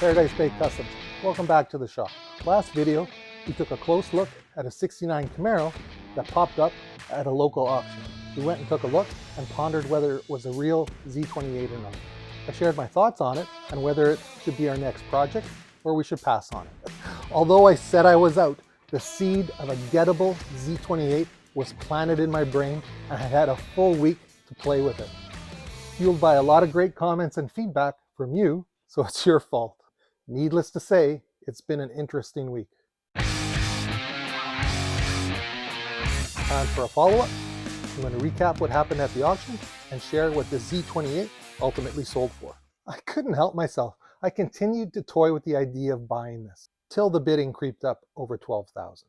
Paradise Bay Customs. Welcome back to the shop. Last video, we took a close look at a 69 Camaro that popped up at a local auction. We went and took a look and pondered whether it was a real Z28 or not. I shared my thoughts on it and whether it should be our next project or we should pass on it. Although I said I was out, the seed of a gettable Z28 was planted in my brain and I had a full week to play with it. Fueled by a lot of great comments and feedback from you, so it's your fault. Needless to say, it's been an interesting week. Time for a follow-up. I'm going to recap what happened at the auction and share what the Z28 ultimately sold for. I couldn't help myself. I continued to toy with the idea of buying this till the bidding creeped up over $12,000.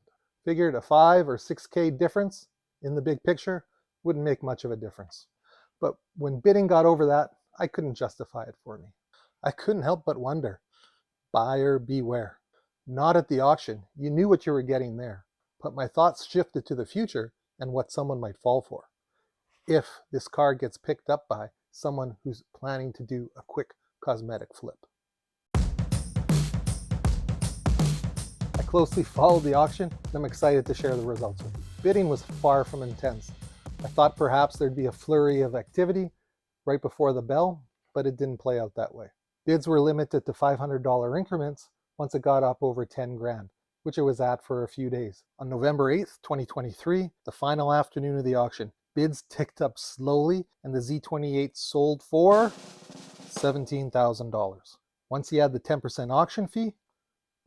Figured a 5 or 6K difference in the big picture wouldn't make much of a difference. But when bidding got over that, I couldn't justify it for me. I couldn't help but wonder, buyer beware. Not at the auction, you knew what you were getting there, but my thoughts shifted to the future and what someone might fall for. If this car gets picked up by someone who's planning to do a quick cosmetic flip. I closely followed the auction and I'm excited to share the results with you. Bidding was far from intense. I thought perhaps there'd be a flurry of activity right before the bell, but it didn't play out that way. Bids were limited to $500 increments once it got up over 10 grand, which it was at for a few days. On November 8th, 2023, the final afternoon of the auction, bids ticked up slowly and the Z28 sold for $17,000. Once you add the 10% auction fee,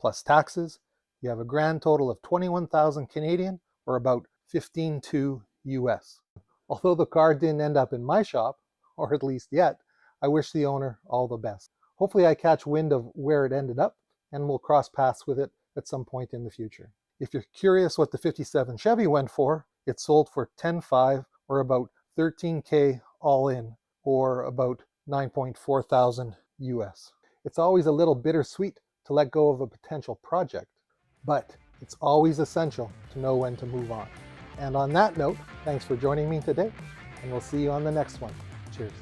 plus taxes, you have a grand total of 21,000 Canadian, or about 15.2 US. Although the car didn't end up in my shop, or at least yet, I wish the owner all the best. Hopefully I catch wind of where it ended up and we'll cross paths with it at some point in the future. If you're curious what the 57 Chevy went for, it sold for $10,500 or about 13K all in, or about 9.4 thousand US. It's always a little bittersweet to let go of a potential project, but it's always essential to know when to move on. And on that note, thanks for joining me today, and we'll see you on the next one. Cheers.